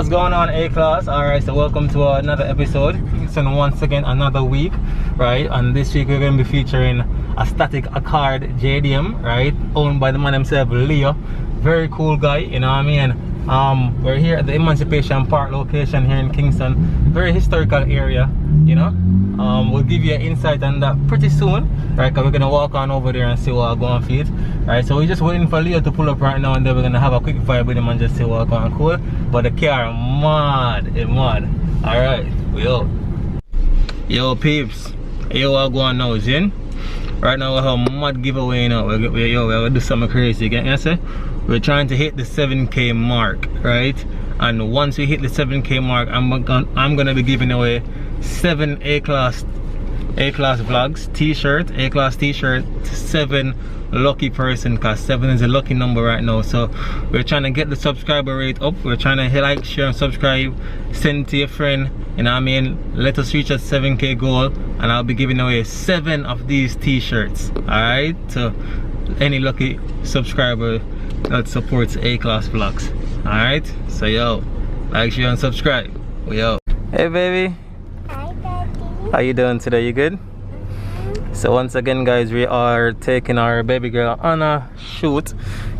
What's going on, A-Class? Alright, so welcome to another episode. So once again, another week, right? And this week we're going to be featuring a static Accord JDM, right? Owned by the man himself, Leo. Very cool guy, you know what I mean? We're here at the Emancipation Park location here in Kingston. Very historical area, you know? We'll give you an insight on that pretty soon, right? Because we're going to walk on over there and see what I'm going to feed, right? So we're just waiting for Leo to pull up right now, and then we're going to have a quick vibe with him and just see what's going cool. But the car, mad, it's mad. Alright, we out. Yo, peeps. Yo, what's going on now, Zin? Right now we have a mad giveaway now. We're going to do something crazy, you get me? I say? We're trying to hit the 7K mark, right? And once we hit the 7K mark, I'm gonna be giving away 7 A-Class vlogs t-shirt, A-Class t-shirt, 7 lucky person, because 7 is a lucky number right now. So we're trying to get the subscriber rate up. We're trying to like, share, and subscribe, send to your friend, you know what I mean? Let us reach that 7K goal, and I'll be giving away 7 of these t-shirts. Alright, so any lucky subscriber that supports A-Class vlogs. Alright, so yo, like, share, and subscribe. We out. Hey baby. Hi daddy. How you doing today? You good? So once again guys, we are taking our baby girl on a shoot.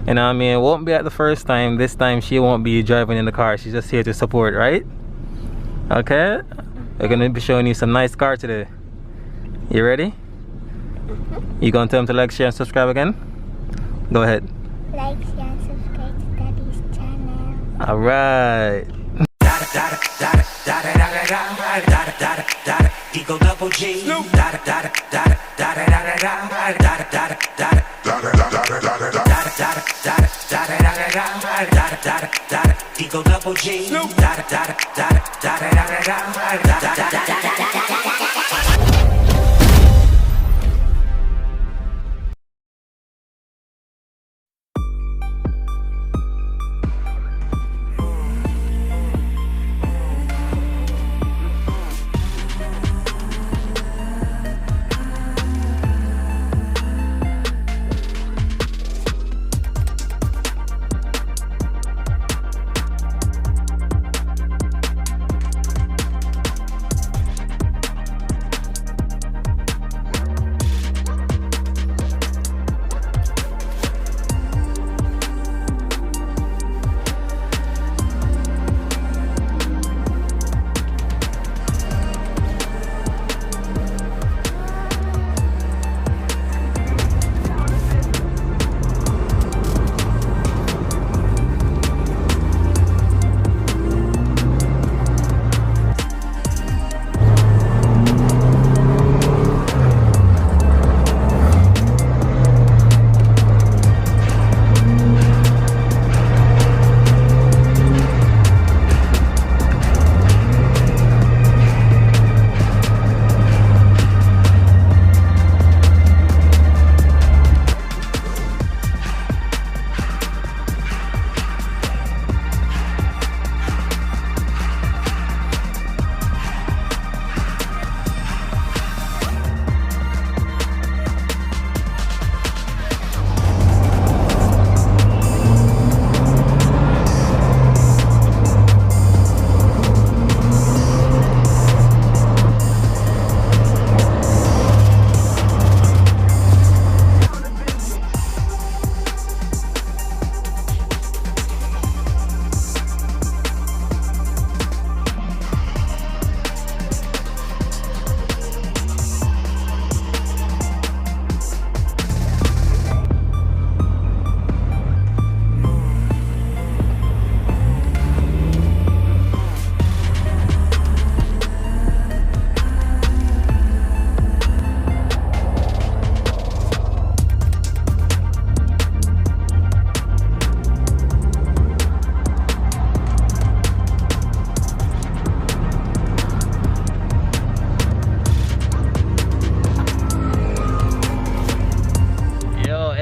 You know what I mean? It won't be at the first time. This time she won't be driving in the car. She's just here to support, right? Okay? We're gonna be showing you some nice car today. You ready? You gonna tell them to like, share, and subscribe again? Go ahead. Like, share, and subscribe to Daddy's channel. Alright. Eagle double G. Eagle double G.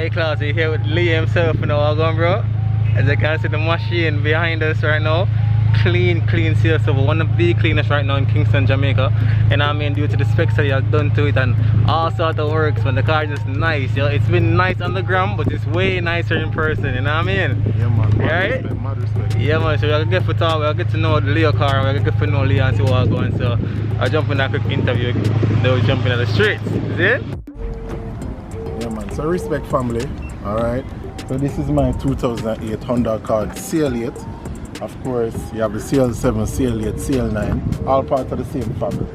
A-Class, we're here with Lee himself, you know, what's going, bro? As you can see the machine behind us right now, clean CL7, one of the cleanest right now in Kingston, Jamaica. And I mean, due to the specs that you have done to it and all sort of works, when the car is just nice. You know, it's been nice on the gram, but it's way nicer in person, you know what I mean? Yeah man, Right? mad respect. Yeah man, so we'll get to talk, we'll get to know the Leo car, we'll get to know Leo and see what's going. So I'll jump in a quick interview, they will jump in the streets, see? Yeah man, so respect family, alright. So this is my 2008 Honda Accord CL8. Of course, you have the CL7, CL8, CL9, all part of the same family.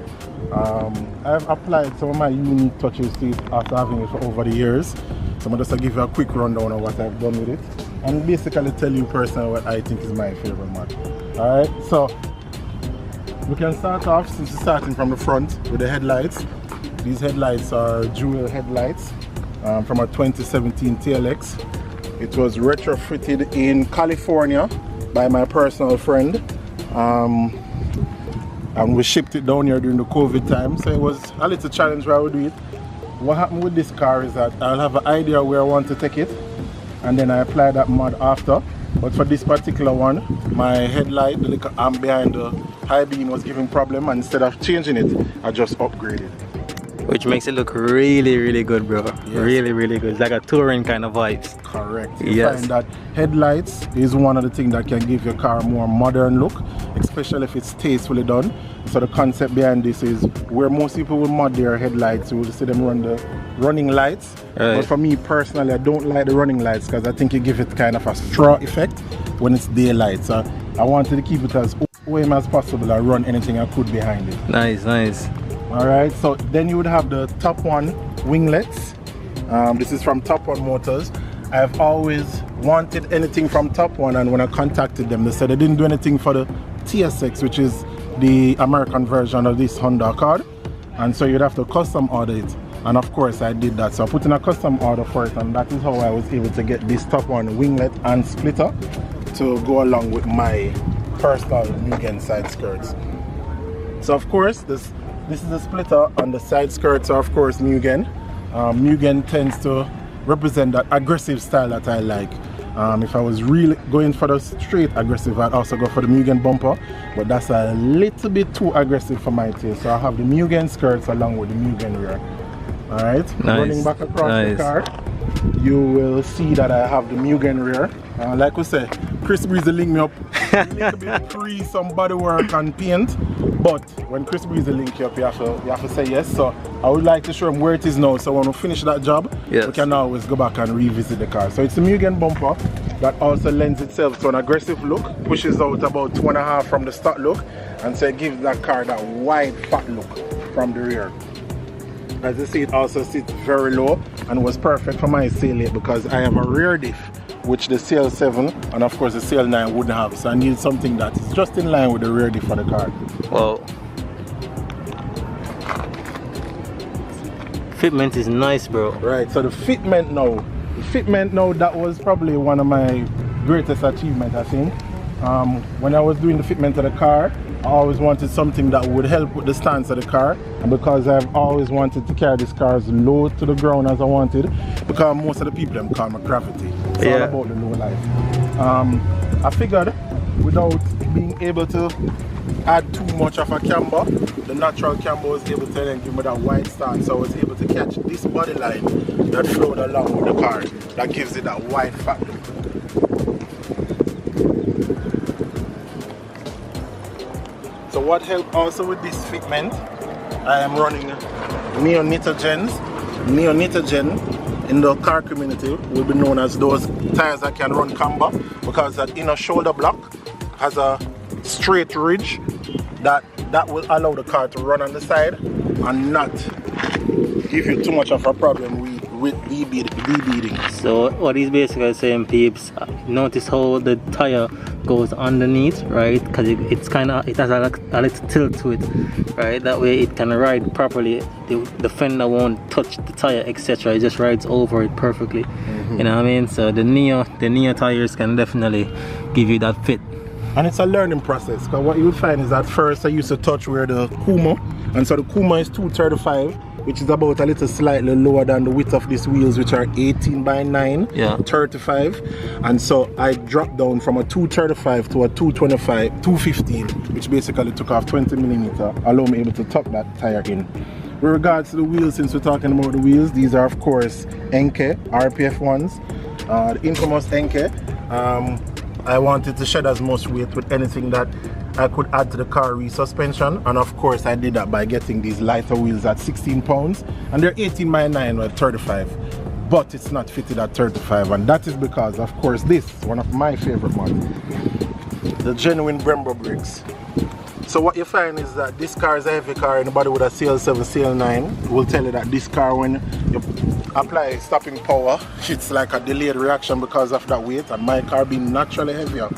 I've applied some of my unique touches to it after having it for over the years. So I'm just going to give you a quick rundown of what I've done with it and basically tell you personally what I think is my favorite model. Alright, so we can start off, since we're starting from the front, with the headlights. These headlights are dual headlights from a 2017 TLX. It was retrofitted in California by my personal friend, and we shipped it down here during the COVID time, so it was a little challenge where I would do it. What happened with this car is that I'll have an idea where I want to take it, and then I apply that mod after. But for this particular one, my headlight, the little arm behind the high beam was giving problem, and instead of changing it, I just upgraded. Which makes it look really good, bro. Yes. Really good. It's like a touring kind of vibes. Correct. You Yes. find that headlights is one of the things that can give your car a more modern look, especially if it's tastefully done. So the concept behind this is where most people will mod their headlights, you will see them run the running lights. Right. But for me personally, I don't like the running lights because I think you give it kind of a straw effect when it's daylight. So I wanted to keep it as OEM as possible and run anything I could behind it. Nice. Alright, so then you would have the Top One winglets. This is from Top One Motors. I've always wanted anything from Top One, and when I contacted them, they said they didn't do anything for the TSX, which is the American version of this Honda Accord, and so you'd have to custom order it. And of course I did that, so I put in a custom order for it, and that is how I was able to get this Top One winglet and splitter to go along with my personal Mugen side skirts. So of course this is the splitter, and the side skirts are of course Mugen. Mugen tends to represent that aggressive style that I like. If I was really going for the straight aggressive, I'd also go for the Mugen bumper, but that's a little bit too aggressive for my taste. So I have the Mugen skirts along with the Mugen rear. Alright, Nice. Running back across the car, you will see that I have the Mugen rear. Like we say, Chris Breezy linked me up a little bit pre some body work and paint, but when Chris Breezy link you up, you have to say yes. So I would like to show him where it is now, so when we finish that job, Yes. we can always go back and revisit the car. So it's a Mugen bumper that also lends itself to an aggressive look, pushes out about 2.5 from the stock look, and so it gives that car that wide fat look from the rear. As you see, it also sits very low and was perfect for my CL8 because I have a rear diff, which the CL7 and of course the CL9 wouldn't have. So I need something that is just in line with the rear diff for the car. Wow. Fitment is nice, bro. Right, so the fitment now, that was probably one of my greatest achievements, I think. When I was doing the fitment of the car, I always wanted something that would help with the stance of the car, and because I've always wanted to carry this car as low to the ground as I wanted, because most of the people them call me gravity. It's all about the low life. I figured without being able to add too much of a camber, the natural camber was able to then give me that wide stance, so I was able to catch this body line that flowed along with the car, that gives it that wide fat look. So what helped also with this fitment, I am running Neonitogen in the car community will be known as those tires that can run camber, because that inner shoulder block has a straight ridge that will allow the car to run on the side and not give you too much of a problem with V-beading. So what he's basically saying, peeps, notice how the tire goes underneath, right? Because it has a little tilt to it, right? That way it can ride properly. The fender won't touch the tire, etc. It just rides over it perfectly. You know what I mean? So the Neo tires can definitely give you that fit. And it's a learning process, because what you will find is that first I used to touch where the Kuma, and so the Kuma is 235, which is about a little slightly lower than the width of these wheels, which are 18 by 9, Yeah. 35. And so I dropped down from a 235 to a 215, which basically took off 20 millimeter, allow me able to tuck that tire in. With regards to the wheels, since we're talking about the wheels, these are of course Enke RPF ones, the infamous Enke. I wanted to shed as much weight with anything that I could add to the car resuspension, and of course I did that by getting these lighter wheels at 16 pounds, and they're 18 by 9 or 35, but it's not fitted at 35, and that is because of course this, one of my favorite ones, the genuine Brembo brakes. So what you find is that this car is a heavy car. Anybody with a CL7, CL9 will tell you that this car, when you apply stopping power, it's like a delayed reaction because of that weight, and my car being naturally heavier,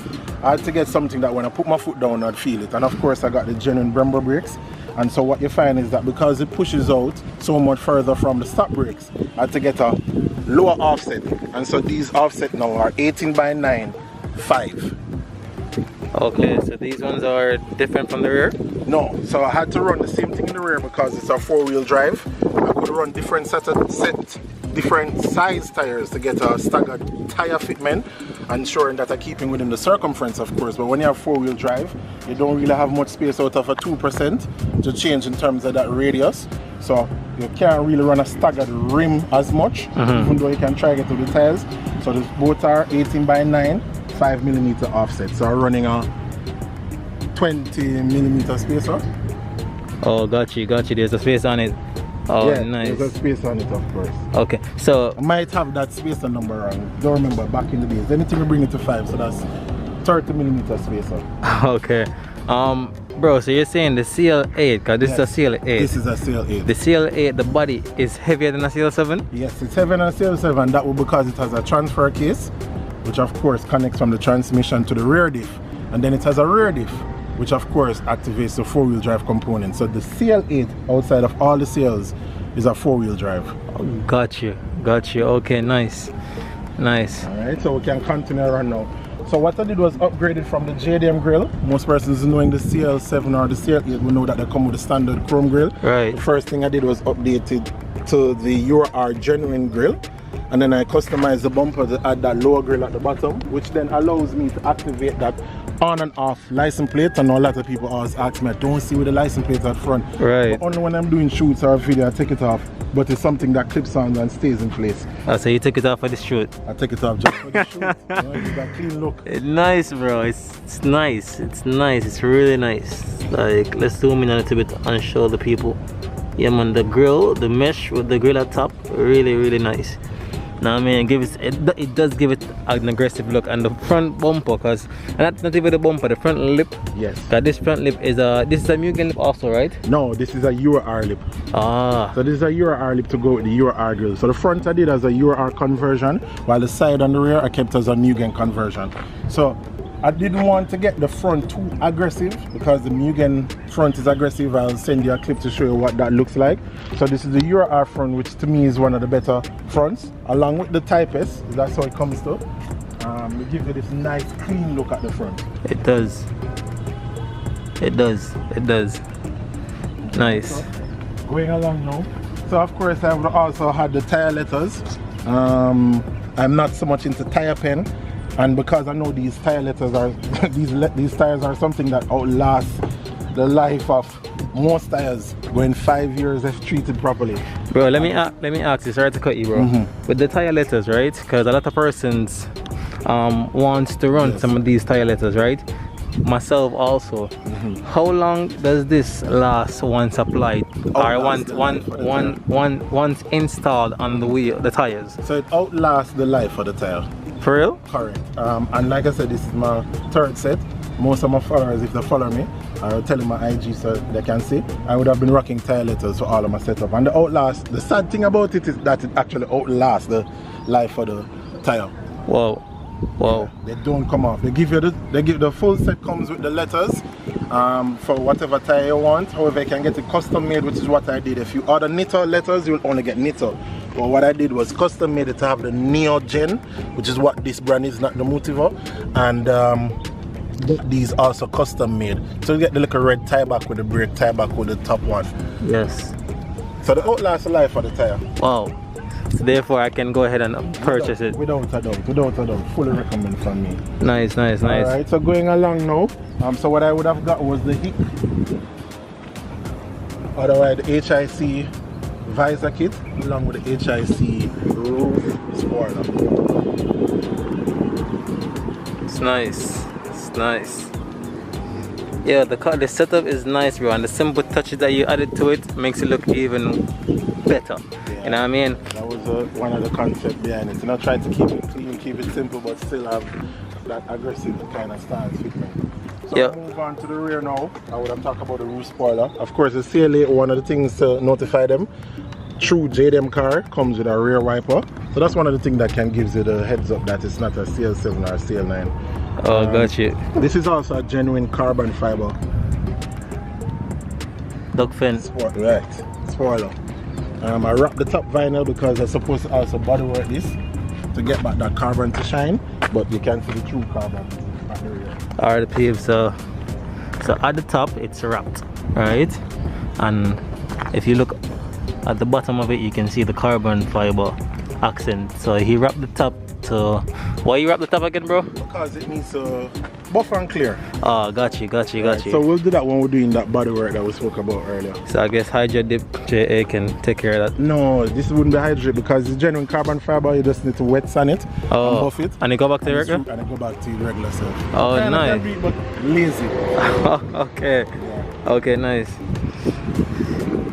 I had to get something that when I put my foot down I'd feel it. And of course I got the genuine Brembo brakes, and so what you find is that because it pushes out so much further from the stop brakes, I had to get a lower offset, and so these offset now are 18 by 9, 5. Okay, so these ones are different from the rear? No, so I had to run the same thing in the rear because it's a 4-wheel drive. I could run different different size tires to get a staggered tire fitment, ensuring that I'm keeping within the circumference, of course. But when you have 4-wheel drive, you don't really have much space out of a 2% to change in terms of that radius. So you can't really run a staggered rim as much, even though you can try to get to the tires. So the both are 18 by 9, 5 millimeter offset. So I'm running a 20 millimeter spacer. Oh, got you. There's a space on it. Oh, yeah, nice. There's a space on it, of course. Okay, so I might have that spacer number wrong. Don't remember back in the days. Anything we bring it to 5, so that's 30 millimeter spacer. okay, bro. So you're saying the CL8? Because this is a CL8. This is a CL8. The CL8, the body is heavier than a CL7? Yes, it's heavier than a CL7, and that will because it has a transfer case, which of course connects from the transmission to the rear diff, and then it has a rear diff, which of course activates the 4-wheel drive component. So the CL8, outside of all the CLs, is a 4-wheel drive. Oh, got you. Okay, nice. Alright, so we can continue on now. So what I did was upgraded from the JDM grill. Most persons knowing the CL7 or the CL8 will know that they come with a standard chrome grill. Right. The first thing I did was update it to the UR genuine grill, and then I customized the bumper to add that lower grill at the bottom, which then allows me to activate that on and off license plate. And a lot of people always ask me, I don't see with the license plate at front. Right. But only when I'm doing shoots or video I take it off, but it's something that clips on and stays in place. So you took it off for the shoot? I take it off just for the shoot. You know, it's that clean look. It's nice, bro. It's nice. It's really nice. Like, let's zoom in a little bit and show the people. Yeah, man, the grill, the mesh with the grill at top, really nice. Now, I mean, it does give it an aggressive look, and the front bumper, cause not even the bumper, the front lip. Yes. Cause this front lip is this is a Mugen lip also, right? No, this is a UR lip. Ah. So this is a UR lip to go with the UR grill. So the front I did as a UR conversion, while the side and the rear I kept as a Mugen conversion. So I didn't want to get the front too aggressive because the Mugen front is aggressive. I'll send you a clip to show you what that looks like. So this is the UR front, which to me is one of the better fronts, along with the Type S. That's how it comes to. It gives you this nice clean look at the front. It does. Nice. So, going along now. So of course I've also had the tire letters. I'm not so much into tire pen. And because I know these tire letters are these tires are something that outlasts the life of most tires, going 5 years if treated properly. Bro, let me ask you, sorry to cut you, bro. With the tire letters, right? Because a lot of persons wants to run some of these tire letters, right? Myself also. How long does this last once applied, or once installed on the wheel, the tires? So it outlasts the life of the tire. For real? Correct. And like I said, this is my 3rd set. Most of my followers, if they follow me, I'll tell them my IG so they can see. I would have been rocking tire letters for all of my setup. And the sad thing about it is that it actually outlasts the life of the tire. Whoa. Yeah, they don't come off. They give the full set comes with the letters for whatever tire you want. However, you can get it custom made, which is what I did. If you order Nitto letters, you'll only get Nitto. But what I did was custom made it to have the Neo Gen, which is what this brand is, not the Motivo. And these also custom made. So you get the little red tie back with the brake tie back with the top one. Yes. So the outlast life of the tire. Wow. So therefore I can go ahead and purchase it. Without a doubt. Fully recommend from me. Nice, nice, nice. Alright, so going along now. So what I would have got was the HIC. Otherwise the HIC visor kit along with the HIC roof spoiler. It's nice. It's nice. Yeah, the setup is nice, bro, and the simple touches that you added to it makes it look even better. Yeah. You know what I mean? That was one of the concepts behind it. You know, try to keep it clean, keep it simple, but still have that aggressive kind of stance fitment. So yeah. Move on to the rear now. I would have talked about the roof spoiler. Of course, the CL8, one of the things to notify them, true JDM car comes with a rear wiper. So that's one of the things that can give you the heads up that it's not a CL7 or a CL9. Oh, got you. This is also a genuine carbon fiber. Duck fin. Right, spoiler. I wrapped the top vinyl because I'm supposed to also bodywork this to get back that carbon to shine, but you can see the true carbon at the rear. Alright, peeps, so at the top it's wrapped, right? And if you look at the bottom of it, you can see the carbon fiber accent. So he wrapped the top to... Why you wrap the top again, bro? Because it needs to buffer and clear. Oh, got you. So we'll do that when we're doing that bodywork that we spoke about earlier. So I guess Hydro Dip JA can take care of that. No, this wouldn't be Hydro because it's genuine carbon fiber. You just need to wet sand it and buff it. And it go back to the regular? And it go back to the regular self. Oh, kind nice. Of can be, but lazy. Okay. Yeah. Okay, nice.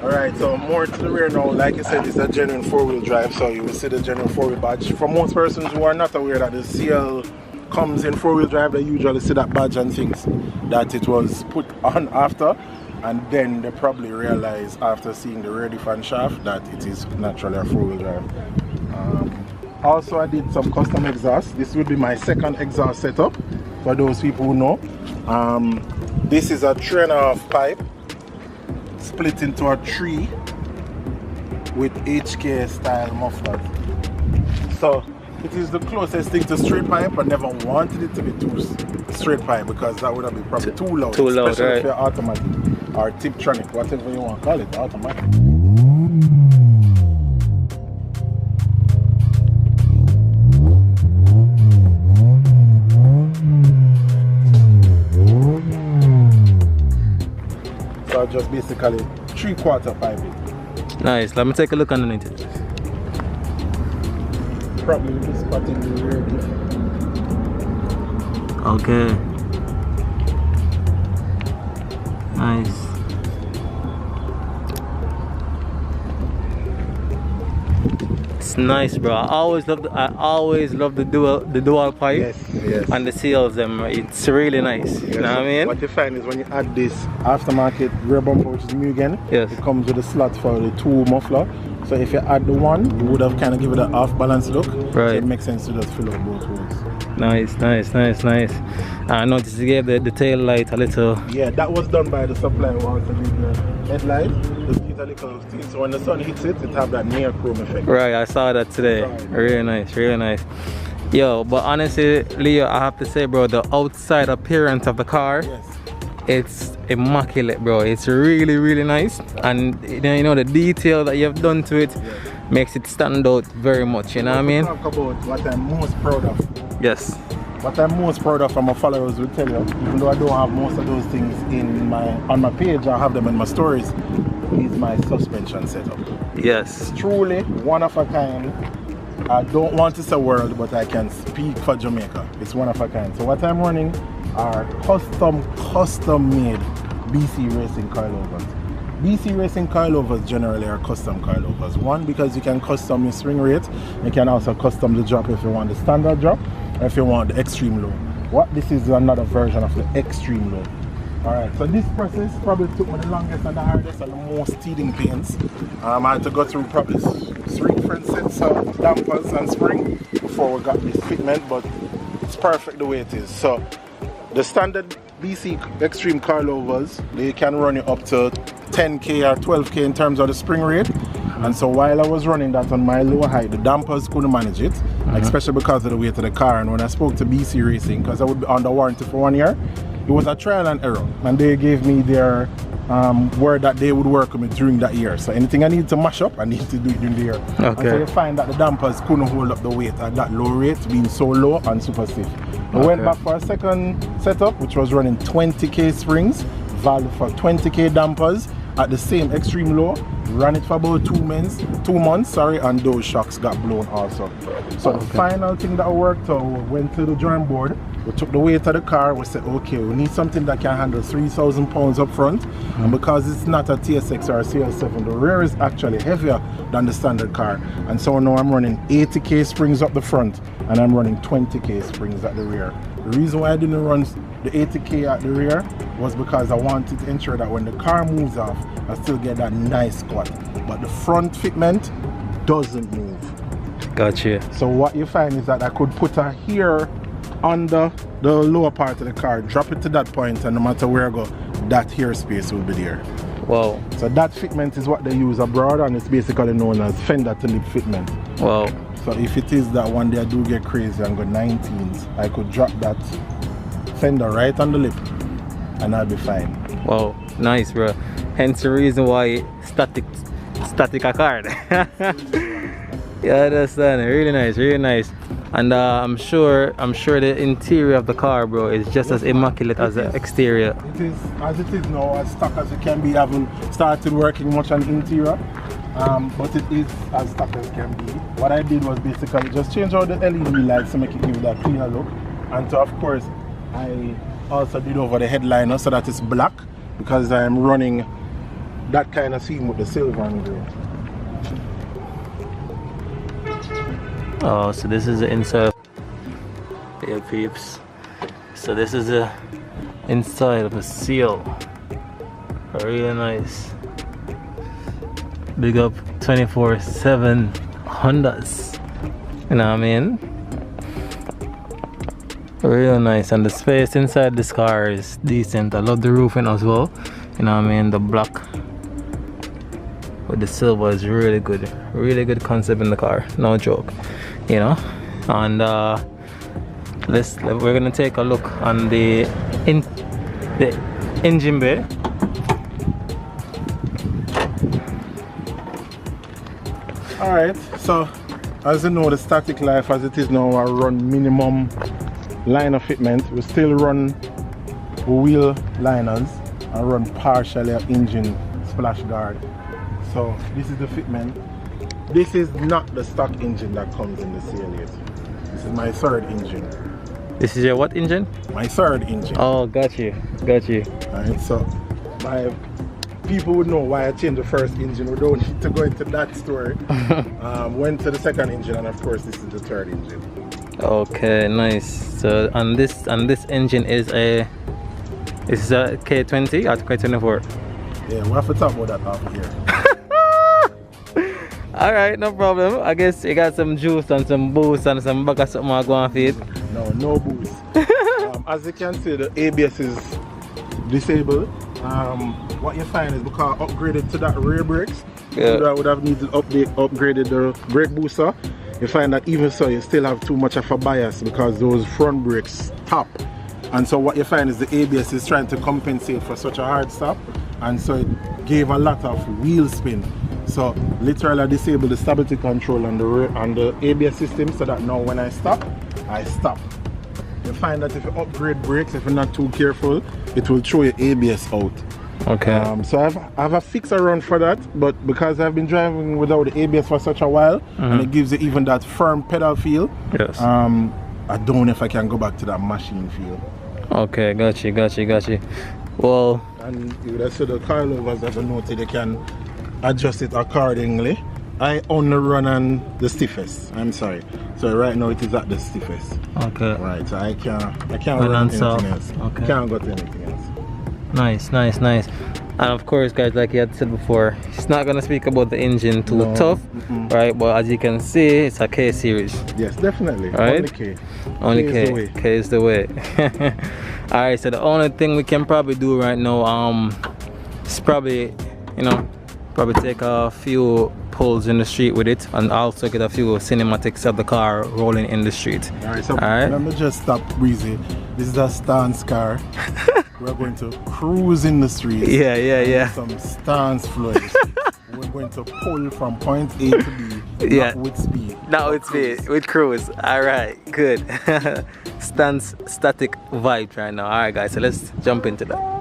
Alright, so more to the rear now. Like I said, it's a genuine 4-wheel drive, so you will see the genuine 4-wheel badge. For most persons who are not aware that the CL comes in 4-wheel drive, they usually see that badge and things that it was put on after, and then they probably realize after seeing the rear diff and shaft that it is naturally a 4-wheel drive. Also, I did some custom exhaust. This would be my second exhaust setup for those people who know. This is a 3.5 pipe split into a 3 with HK style mufflers. So it is the closest thing to straight pipe. I never wanted it to be too straight pipe because that would have been probably too loud. Especially right? If you're automatic or Tiptronic, whatever you want to call it, automatic. So just basically 3/4 pipe it. Nice, let me take a look underneath it. Probably the spot in the rear diff. Okay. Nice. It's nice, bro. I always love the dual pipe. Yes. And the seals them. It's really nice. Yes. You know what I mean? What you find is when you add this aftermarket rear bumper, which is new again, yes, it comes with a slot for the 2 muffler. So if you add the one, you would have kind of given it an off balance look. Right. So it makes sense to just fill up both ways. Nice. I noticed you gave the tail light a little. Yeah, that was done by the supplier who also did the headlight. Just get a little thing, so when the sun hits it, it have that near chrome effect. Right, I saw that today. Really nice. Yo, but honestly, Leo, I have to say, bro, the outside appearance of the car, yes, it's immaculate, bro. It's really nice, and you know the detail that you have done to it, yes, makes it stand out very much. You know what I mean? Talk about what I'm most proud of. Yes. What I'm most proud of, and my followers will tell you, even though I don't have most of those things on my page, I have them in my stories, is my suspension setup. Yes. It's truly one of a kind. I don't want to say world, but I can speak for Jamaica. It's one of a kind. So what I'm running are custom made BC racing coilovers. BC racing coilovers generally are custom coilovers. One, because you can custom your swing rate. You can also custom the drop if you want the standard drop, or if you want the extreme low. What this is another version of the extreme low. Alright, so this process probably took me the longest and the hardest and the most teething pains. I had to go through probably 3 different sets of dampers and spring before we got this fitment, but it's perfect the way it is. So the standard BC extreme coilovers, they can run you up to 10k or 12k in terms of the spring rate. And so while I was running that on my lower height, the dampers couldn't manage it, especially because of the weight of the car. And when I spoke to BC Racing, because I would be under warranty for 1 year, it was a trial and error, and they gave me their word that they would work with me during that year. So anything I need to mash up, I need to do it during the year. Okay. And so you find that the dampers couldn't hold up the weight at that low rate, being so low and super stiff. I went back for a second setup, which was running 20k springs, valve for 20k dampers at the same extreme low. Ran it for about 2 months, and those shocks got blown also. So the final thing that worked out, went to the drawing board, we took the weight of the car, we said, okay, we need something that can handle 3,000 pounds up front, and because it's not a TSX or a CL7, the rear is actually heavier than the standard car. And so now I'm running 80k springs up the front, and I'm running 20k springs at the rear. The reason why I didn't run the 80k at the rear was because I wanted to ensure that when the car moves off, I still get that nice squat. But the front fitment doesn't move. Gotcha. So what you find is that I could put her here under the lower part of the car, drop it to that point, and no matter where I go, that here space will be there. Wow. So that fitment is what they use abroad, and it's basically known as fender to lip fitment. Wow. So if it is that one day I do get crazy and go 19s, I could drop that fender right on the lip and I'll be fine. Wow, nice, bro. Hence the reason why static Accord. Yeah, I understand. Really nice, really nice. And I'm sure the interior of the car, bro, is just as immaculate as the exterior. It is as it is now, as stock as it can be. I haven't started working much on the interior, but it is as stock as can be. What I did was basically just change out the LED lights to make it give that cleaner look, and so of course I also did over the headliner so that it's black, because I'm running that kind of theme with the silver and grey. Oh, so this is the inside. Yeah, peeps. So this is the inside of a seal. Really nice. Big up 24/7 Hondas. You know what I mean? Real nice, and the space inside this car is decent. I love the roofing as well. You know what I mean? The black with the silver is really good. Really good concept in the car. No joke. You know, and we're gonna take a look on the engine bay. All right, so as you know, the static life as it is now, I run minimum liner fitment. We still run wheel liners and run partially an engine splash guard. So this is the fitment. This is not the stock engine that comes in the CL8. This is my third engine. This is your what engine? My third engine. Oh, got you. Alright, so my people would know why I changed the first engine. We don't need to go into that story. Went to the second engine, and of course this is the third engine. Okay, nice. So and this engine is a K20 or K24? Yeah, we'll have to talk about that after here. Alright, no problem. I guess you got some juice and some boost and some bag of something I go on feed. No boost. As you can see, the ABS is disabled. What you find is because I upgraded to that rear brakes, I would have needed upgraded the brake booster. You find that even so, you still have too much of a bias because those front brakes stop. And so what you find is the ABS is trying to compensate for such a hard stop, and so it gave a lot of wheel spin. So literally I disabled the stability control on the ABS system, so that now when I stop. You find that if you upgrade brakes, if you're not too careful, it will throw your ABS out. Okay. So I have a fix around for that, but because I've been driving without the ABS for such a while, and it gives you even that firm pedal feel. Yes. I don't know if I can go back to that machine feel. Okay, got you. Well, and you would have said the coilovers have noted they can adjust it accordingly. I only run on the stiffest. I'm sorry. So right now it is at the stiffest. Okay. Right. So I can't run anything else. Okay. Can't go to anything else. Nice. And of course, guys, like you had said before, it's not gonna speak about the engine too tough, right? But as you can see, it's a K series. Yes, definitely. Right? Only K. K is the way. All right. So the only thing we can probably do right now, is probably, probably take a few pulls in the street with it, and also get a few cinematics of the car rolling in the street. Alright, so let me just stop breezy. This is a stance car. we're going to cruise in the streets. Yeah. Some stance flows. We're going to pull from point A to B. Yeah. Not with speed. Not with speed, with cruise. Alright, good. Stance static vibe right now. Alright guys, so let's jump into that.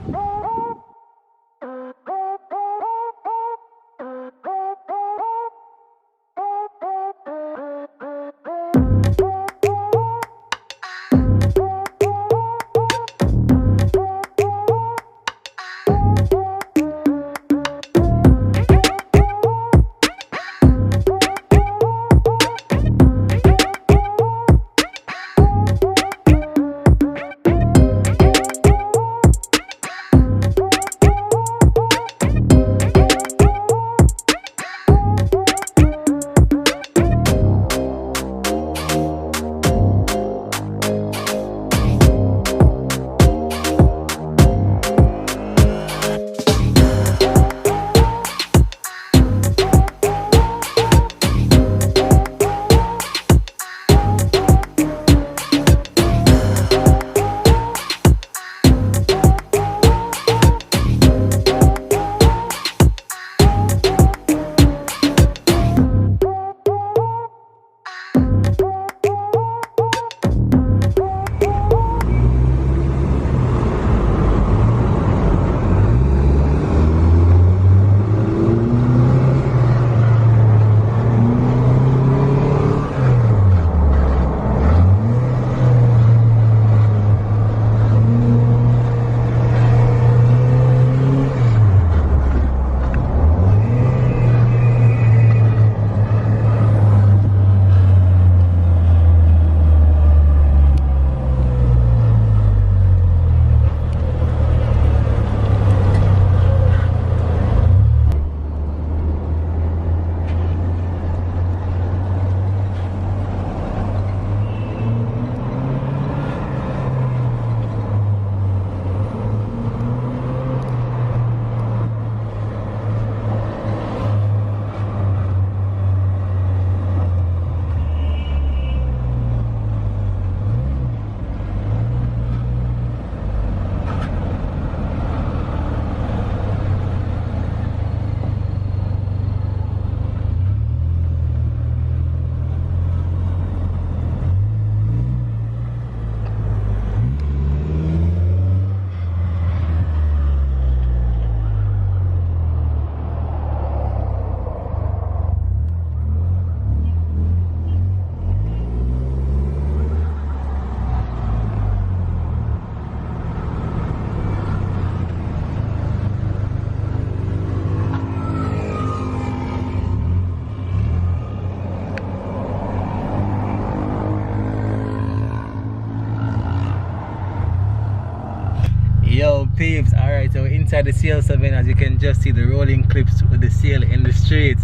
Yo peeps, alright, so inside the CL7, as you can just see the rolling clips with the CL in the streets.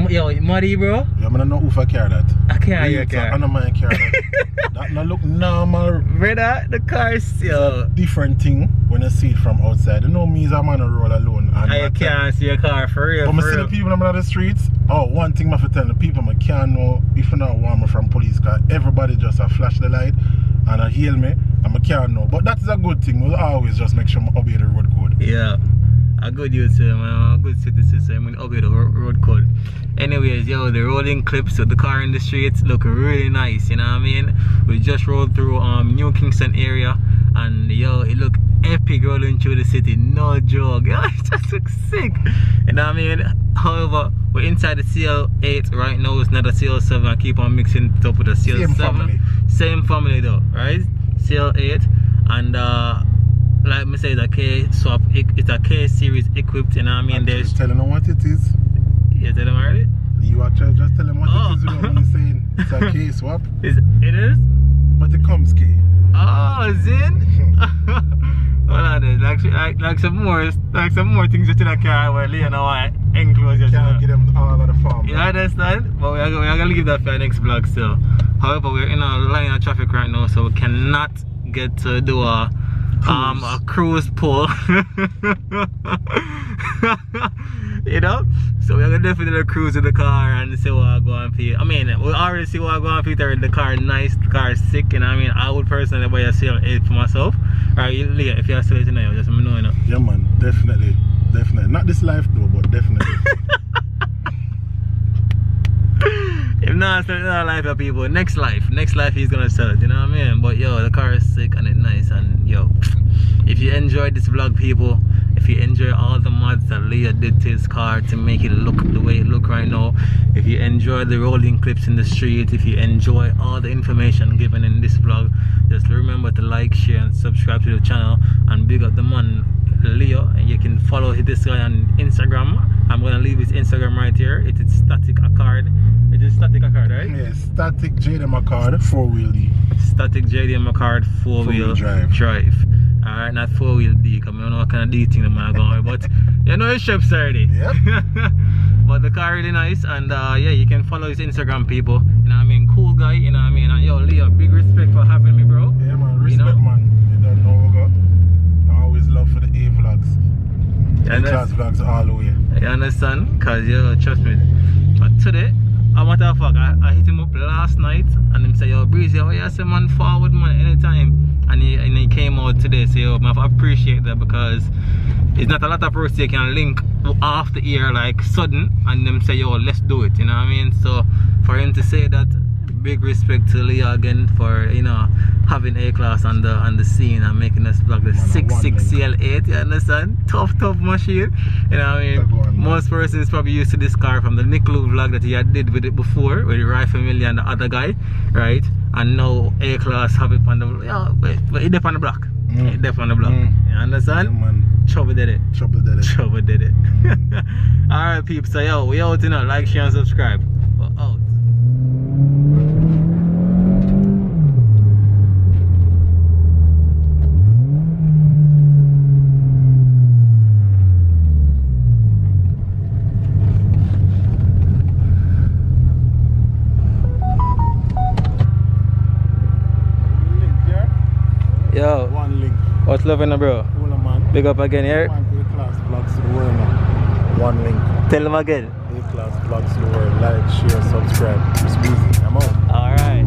Yo, muddy bro? Yeah, I don't know if I carry that. I can't hear car. I don't mind carry that. That not look normal. Brother, the car is still different thing when you see it from outside. You know me, I'm on a roll alone. And I can't see a car for real. But I see the people on the streets. Oh, one thing I have to tell the people, I can't know if you not want me from police car. Everybody just a flash the light and I hail me and I can't know. But that is a good thing. We'll always just make sure I obey the road code. Yeah. A good youth, man. A good citizen, so I'm going to obey the road code. Anyways, yo, the rolling clips of the car in the streets look really nice, you know what I mean? We just rolled through New Kingston area and yo, it look epic rolling through the city, no joke. Yo, it just looks sick, you know what I mean? However, we're inside the CL8 right now. It's not a CL7. I keep on mixing it up with a CL7. Same family though, right? CL8 and like me say, it's a K swap. It's a K series equipped, you know what I mean? Just telling them what it is. You tell them already? You actually just tell them what it is without me saying it's a K swap. It is? But it comes K. Oh, Zin? Hold on, there's like some more things in the car where you know what enclosure. Can't get them all of the farm. You understand? But we're gonna leave that for our next vlog still. However, we're in a line of traffic right now, so we cannot get to do a cruise pull. You know, So we're gonna definitely cruise in the car and see what I go and feel. I mean, we already see what I go and feel. The car nice, the car sick, and I mean, I would personally buy a CL8 for myself. Right, Leah, if you're still listening, you just let me know, you know. Yeah, man, definitely. Not this life though, but definitely. If not, still in our life, people. Next life he's gonna sell it, you know what I mean? But yo, the car is sick and it's nice, and yo, if you enjoyed this vlog, people, if you enjoy all the mods that Leah did to his car to make it look the way it look right now, if you enjoy the rolling clips in the street, if you enjoy all the information given in this vlog, just remember to like, share and subscribe to the channel, and big up the man Leo. And you can follow this guy on Instagram. I'm gonna leave his Instagram right here. It is Static Accord. It is Static Accord, right? Yeah, Static JDM Accord 4-wheel D. Static JDM Accord 4-wheel drive. Alright, not 4-wheel D, because I don't know what kind of D thing I'm going with, but you know it's ships already. Yep. But the car really nice, and yeah, you can follow his Instagram, people. You know what I mean? Cool guy, you know what I mean? And yo, Leo, big respect for having me, bro. Yeah, man, respect, you know? man. You don't know what I always love for the A vlogs. A-class vlogs all the way. You understand? Because, yo, trust me. But today, a matter of fact, I hit him up last night, and him say, yo, Breezy, oh yeah, say man, forward man, anytime. And he came out today, so yo, I appreciate that, because it's not a lot of person you can link off the ear like sudden, and them say, yo, let's do it, you know what I mean? So for him to say that, big respect to Leah again for, you know, having A-class on the scene and making us vlog the 6.6 CL8, you understand? Tough machine, you know what I mean? Most persons probably used to this car from the Nicklu vlog that he had did with it before, with the Rifle Family and the other guy, right? And now A-class have it on the, yeah, but it's up on the block. It's up on the block, you understand? Yeah, man. Trouble did it. Trouble did it. Trouble did it. Alright peeps, so yo, we out, you know, like, share and subscribe. We're out. Yo, One link. what's loving, bro? Cool, man. Big up again here. A-class vlogs to the world now. One link. Tell them again. A-class vlogs to the world. Like, share, subscribe. It's easy. I'm out. Alright.